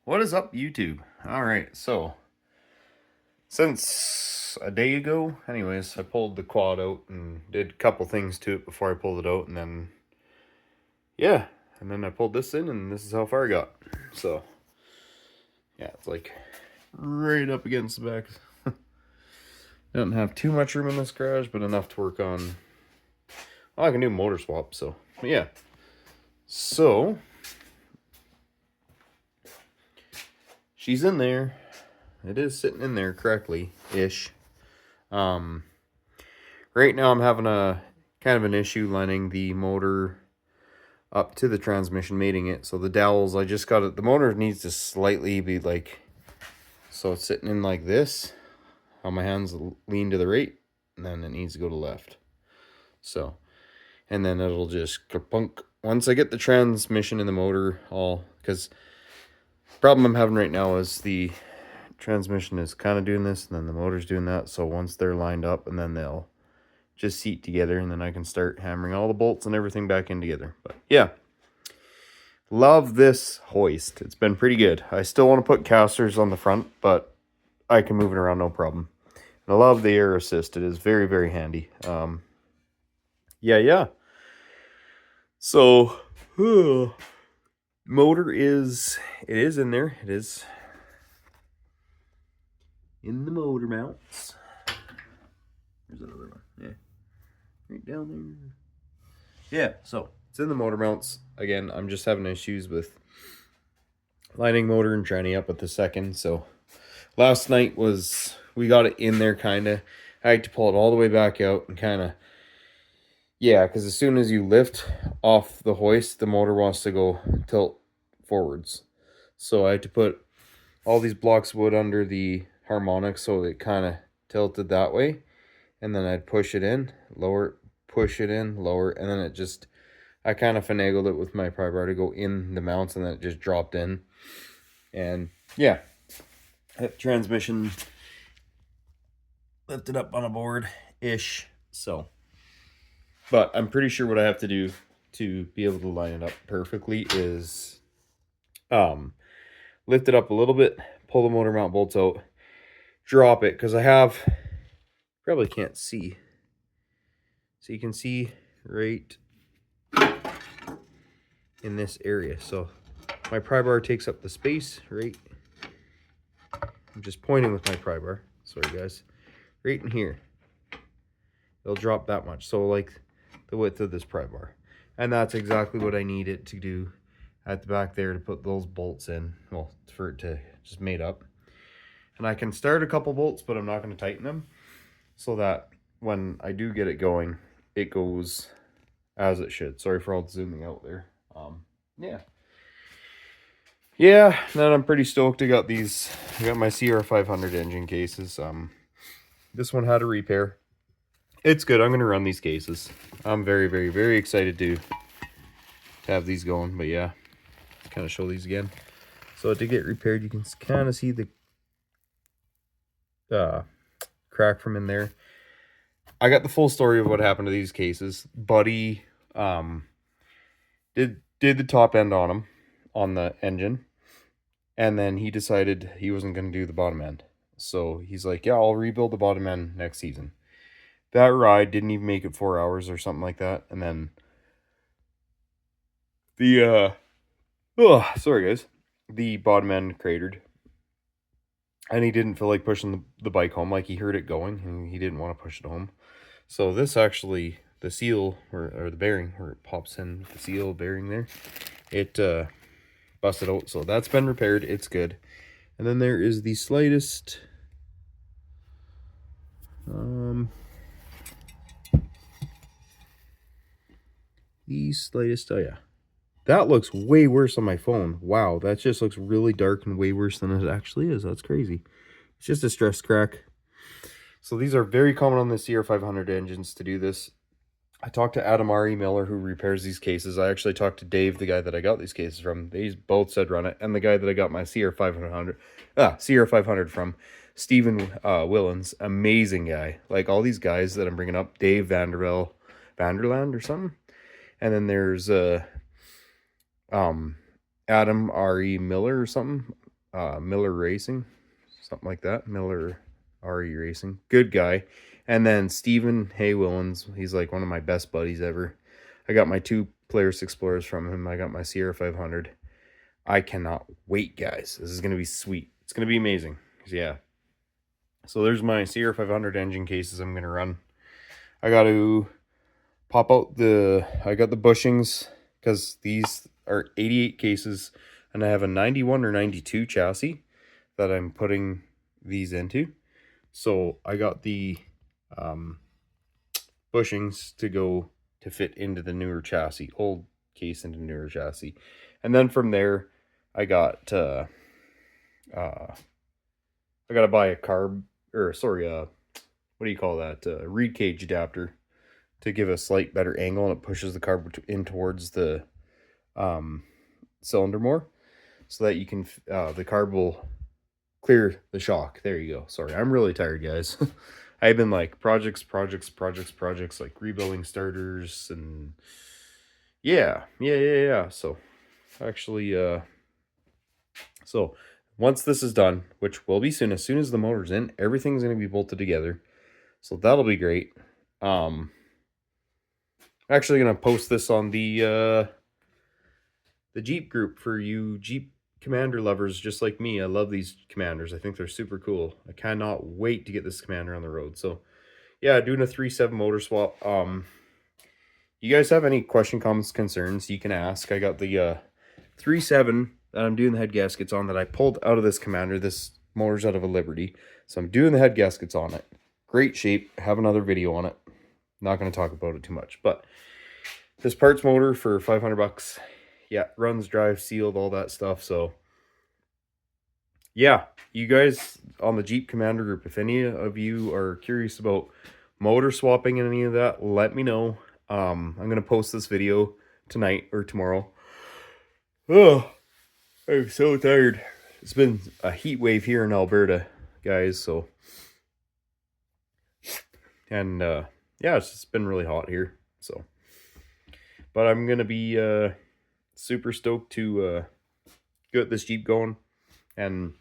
What is up, YouTube? Alright, so since a day ago, anyways, I pulled the quad out and did a couple things to it before I pulled it out, and then I pulled this in, and this is how far I got. So yeah, it's like right up against the back. I don't have too much room in this garage, but enough to work on. Well, I can do motor swap, so but yeah. So she's in there. It is sitting in there correctly-ish. Right now I'm having a kind of an issue lining the motor up to the transmission, mating it. So the dowels, I just got it. The motor needs to slightly be like, so it's sitting in like this, how my hands lean to the right, and then it needs to go to left. So, and then it'll just kerpunk. Once I get the transmission and the motor all, because the problem I'm having right now is the transmission is kind of doing this, and then the motor's doing that. So once they're lined up, and then they'll just seat together, and then I can start hammering all the bolts and everything back in together. But yeah, love this hoist. It's been pretty good. I still want to put casters on the front, but I can move it around no problem. And I love the air assist. It is very, very handy. Yeah. So motor is in there. It is in the motor mounts. There's another one. Yeah. Right down there. Yeah, so it's in the motor mounts. Again, I'm just having issues with lining motor and tranny up with the second. So last night we got it in there kind of. I had to pull it all the way back out and kind of, yeah, because as soon as you lift off the hoist, the motor wants to go tilt forwards. So I had to put all these blocks of wood under the harmonic so it kind of tilted that way. And then I'd push it in, lower, push it in, lower, and then it just, I kind of finagled it with my pry bar to go in the mounts, and then it just dropped in. And yeah, that transmission lifted up on a board-ish, so. But I'm pretty sure what I have to do to be able to line it up perfectly is lift it up a little bit, pull the motor mount bolts out, drop it, because I have, probably can't see. So you can see right in this area. So my pry bar takes up the space, right? I'm just pointing with my pry bar. Sorry, guys. Right in here. It'll drop that much. So like the width of this pry bar. And that's exactly what I need it to do at the back there to put those bolts in. Well, for it to just mate up. And I can start a couple bolts, but I'm not going to tighten them. So that when I do get it going, it goes as it should. Sorry for all the zooming out there. Yeah, then I'm pretty stoked. I got my CR500 engine cases. This one had a repair. It's good. I'm going to run these cases. I'm very, very, very excited to have these going. But yeah, kind of show these again. So to get repaired, you can kind of see the crack from in there. I got the full story of what happened to these cases. Buddy did the top end on them, on the engine, and then he decided he wasn't going to do the bottom end. So he's like, yeah, I'll rebuild the bottom end next season. That ride didn't even make it 4 hours or something like that. And then sorry guys, the bottom end cratered. And he didn't feel like pushing the bike home. Like, he heard it going and he didn't want to push it home. So this actually, the seal or the bearing where it pops in with the seal bearing there, it busted out. So that's been repaired. It's good. And then there is the slightest oh yeah, that looks way worse on my phone. Wow, that just looks really dark and way worse than it actually is. That's crazy. It's just a stress crack. So these are very common on the CR500 engines to do this. I talked to Adam R.E. Miller, who repairs these cases. I actually talked to Dave, the guy that I got these cases from. They both said run it. And the guy that I got my CR500 from, Stephen Willens, amazing guy. Like all these guys that I'm bringing up, Dave Vanderland or something. And then there's Adam R.E. Miller or something. Miller Racing, something like that. Miller RE Racing, good guy. And then Stephen Haywillens, he's like one of my best buddies ever. I got my 2 Polaris Explorers from him. I got my Sierra 500. I cannot wait, guys. This is gonna be sweet. It's gonna be amazing. Yeah. So there's my Sierra 500 engine cases I'm gonna run. I got to pop out I got the bushings because these are 88 cases, and I have a 91 or 92 chassis that I'm putting these into. So I got the bushings to fit into the newer chassis, old case into newer chassis. And then from there, I got I got to buy a what do you call that? Reed cage adapter to give a slight better angle, and it pushes the carb in towards the cylinder more, so that you can the carb will clear the shock. There you go. Sorry, I'm really tired, guys. I've been like projects, like rebuilding starters, and yeah. So actually, so once this is done, which will be soon, as soon as the motor's in, everything's going to be bolted together. So that'll be great. I'm actually going to post this on the Jeep group for you Jeep Commander lovers just like me. I love these Commanders. I think they're super cool. I cannot wait to get this Commander on the road. So yeah, doing a 3.7 motor swap. You guys have any question, comments, concerns, you can ask. I got the 3.7 that I'm doing the head gaskets on that I pulled out of this Commander. This motor's out of a Liberty, so I'm doing the head gaskets on it. Great shape. Have another video on it. Not going to talk about it too much, but this parts motor for $500. Yeah, runs, drives, sealed, all that stuff. So yeah, you guys on the Jeep Commander group, if any of you are curious about motor swapping and any of that, let me know. I'm going to post this video tonight or tomorrow. Oh, I'm so tired. It's been a heat wave here in Alberta, guys. So, and yeah, it's just been really hot here. So, but I'm going to be super stoked to get this Jeep going. And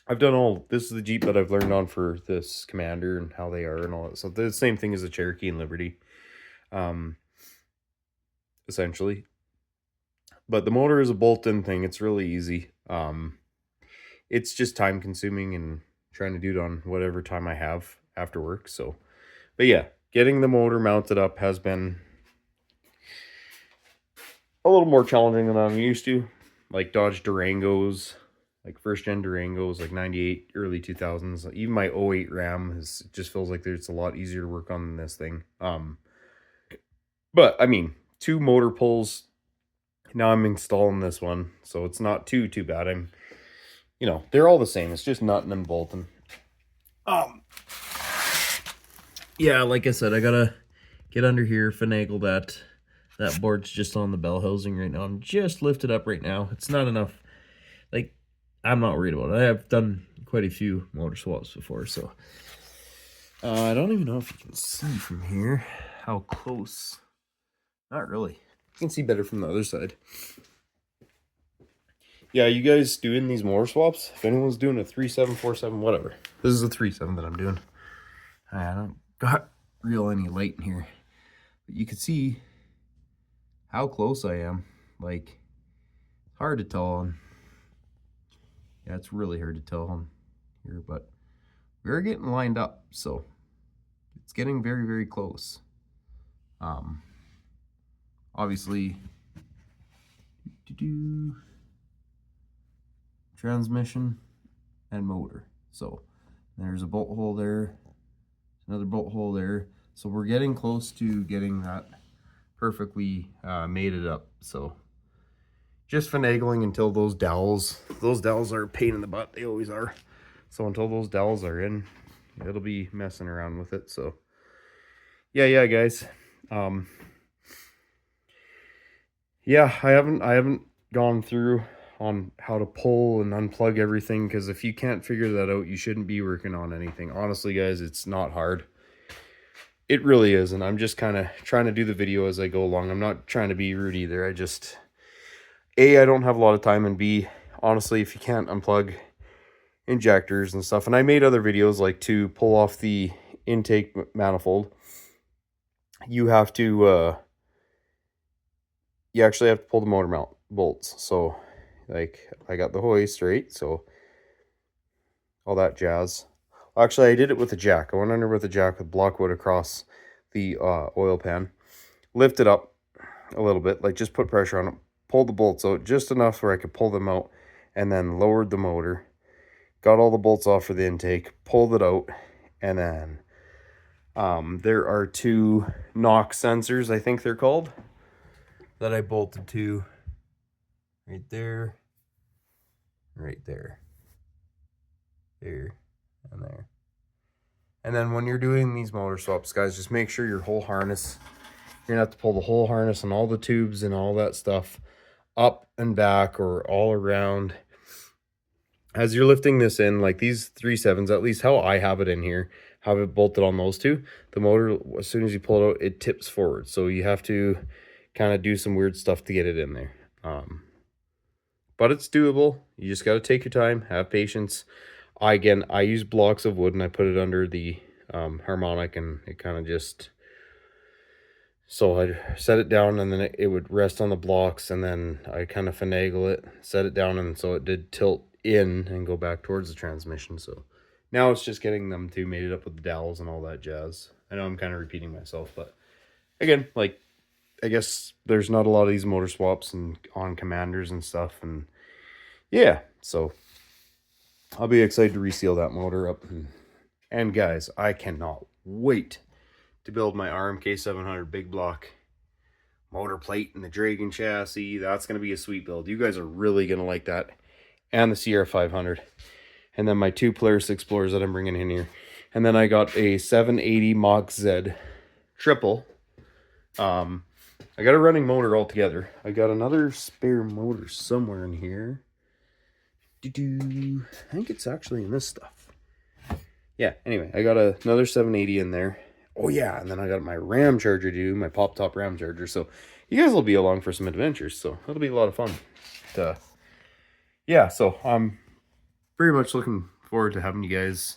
I've done this is the Jeep that I've learned on for this Commander and how they are and all that. So the same thing as the Cherokee and Liberty, essentially. But the motor is a bolt-in thing. It's really easy. It's just time consuming and trying to do it on whatever time I have after work. So, but yeah, getting the motor mounted up has been a little more challenging than I'm used to. Like Dodge Durangos, like first gen Durangos, like 98, early 2000s. Even my 08 Ram just feels like it's a lot easier to work on than this thing. But I mean, 2 motor pulls. Now I'm installing this one, so it's not too bad. They're all the same. It's just nutting and bolting. Yeah, like I said, I gotta get under here, finagle that. That board's just on the bell housing right now. I'm just lifted up right now. It's not enough. Like, I'm not worried about it. I have done quite a few motor swaps before, so. I don't even know if you can see from here how close. Not really. You can see better from the other side. Yeah, you guys doing these motor swaps? If anyone's doing a 3.7, 4.7, whatever. This is a 3.7 that I'm doing. I don't got any light in here. But you can see how close I am. Like, hard to tell on. Yeah, it's really hard to tell on here, but we're getting lined up, so it's getting very, very close. Obviously, transmission and motor. So there's a bolt hole there, another bolt hole there. So we're getting close to getting that perfectly mated up. So just finagling until those dowels are a pain in the butt. They always are. So until those dowels are in, it'll be messing around with it. So yeah, guys. Yeah, I haven't gone through on how to pull and unplug everything, because if you can't figure that out, you shouldn't be working on anything. Honestly, guys, it's not hard. It really is, and I'm just kind of trying to do the video as I go along. I'm not trying to be rude either. I don't have a lot of time, and B, honestly, if you can't unplug injectors and stuff, and I made other videos like to pull off the intake manifold, you have to you actually have to pull the motor mount bolts. So like I got the hoist, right? So all that jazz. Actually, I did it with a jack. I went under with a jack with block wood across the oil pan, lift it up a little bit, like just put pressure on it, pulled the bolts out just enough where I could pull them out, and then lowered the motor, got all the bolts off for the intake, pulled it out, and then there are 2 knock sensors, I think they're called, that I bolted to right there, right there, there, and there. And then when you're doing these motor swaps, guys, just make sure your whole harness, you're gonna have to pull the whole harness and all the tubes and all that stuff up and back or all around as you're lifting this in. Like these 3.7s, at least how I have it in here, have it bolted on those 2. The motor, as soon as you pull it out, it tips forward. So you have to kind of do some weird stuff to get it in there. But it's doable. You just got to take your time, have patience. I use blocks of wood and I put it under the harmonic, and it kind of just, so I'd set it down and then it would rest on the blocks, and then I kind of finagle it, set it down, and so it did tilt in and go back towards the transmission. So now it's just getting them to mate it up with the dowels and all that jazz. I know I'm kind of repeating myself, but again, like, I guess there's not a lot of these motor swaps and on Commanders and stuff, and yeah, so I'll be excited to reseal that motor up. And guys, I cannot wait to build my RMK 700 big block motor plate and the Dragon chassis. That's going to be a sweet build. You guys are really going to like that. And the Sierra 500. And then my 2 Polaris Explorers that I'm bringing in here. And then I got a 780 Mach Z triple. I got a running motor altogether. I got another spare motor somewhere in here. I think it's actually in this stuff. Yeah, anyway, I got another 780 in there. Oh yeah, and then I got my RAM charger too, my pop top RAM charger. So you guys will be along for some adventures, so it'll be a lot of fun. Yeah, so I'm very much looking forward to having you guys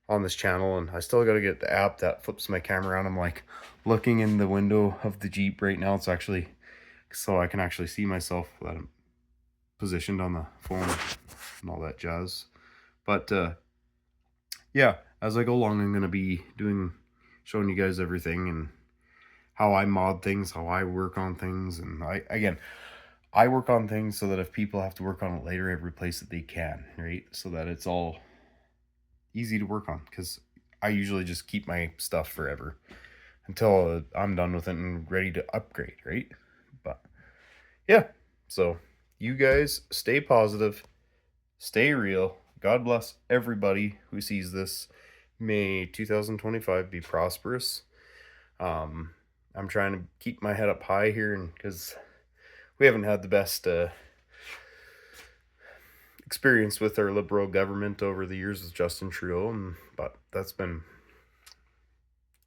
on this channel, and I still got to get the app that flips my camera around. I'm like looking in the window of the Jeep right now. It's actually so I can actually see myself that I'm positioned on the phone and all that jazz. But yeah, as I go along, I'm going to be showing you guys everything and how I mod things, how I work on things. And I work on things so that if people have to work on it later, I replace it they can, right? So that it's all easy to work on, because I usually just keep my stuff forever until I'm done with it and ready to upgrade, right? But yeah, so you guys stay positive, stay real. God bless everybody who sees this. May 2025 be prosperous. I'm trying to keep my head up high here, and because we haven't had the best experience with our Liberal government over the years with Justin Trudeau, but that's been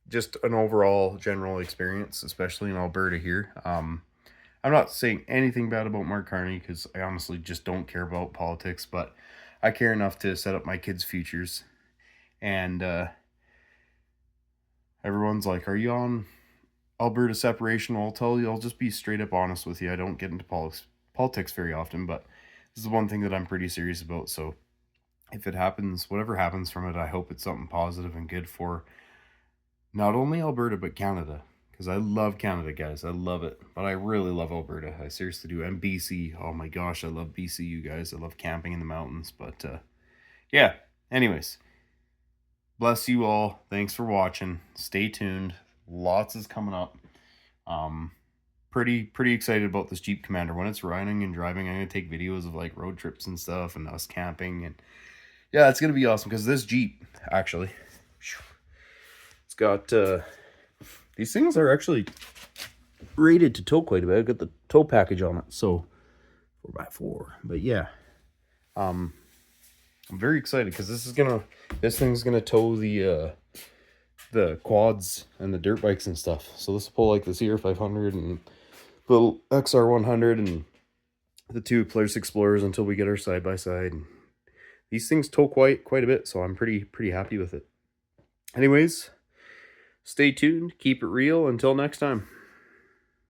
just an overall general experience, especially in Alberta here. I'm not saying anything bad about Mark Carney, because I honestly just don't care about politics, but I care enough to set up my kids' futures. And everyone's like, are you on Alberta separation? Well, I'll just be straight up honest with you. I don't get into politics very often, but this is one thing that I'm pretty serious about. So if it happens, whatever happens from it, I hope it's something positive and good for not only Alberta, but Canada. Because I love Canada, guys. I love it. But I really love Alberta. I seriously do. And BC. Oh my gosh, I love BC, you guys. I love camping in the mountains. But yeah, anyways. Bless you all. Thanks for watching. Stay tuned. Lots is coming up. Pretty excited about this Jeep Commander. When it's riding and driving, I'm going to take videos of like road trips and stuff and us camping. And yeah, it's going to be awesome, because this Jeep, actually, it's got... these things are actually rated to tow quite a bit. I got the tow package on it, so 4x4. But yeah, I'm very excited, because this thing's gonna tow the quads and the dirt bikes and stuff. So this will pull like the Sierra 500 and little XR 100 and the two Polaris Explorers until we get our side-by-side. These things tow quite a bit, so I'm pretty happy with it. Anyways, stay tuned, keep it real. Until next time.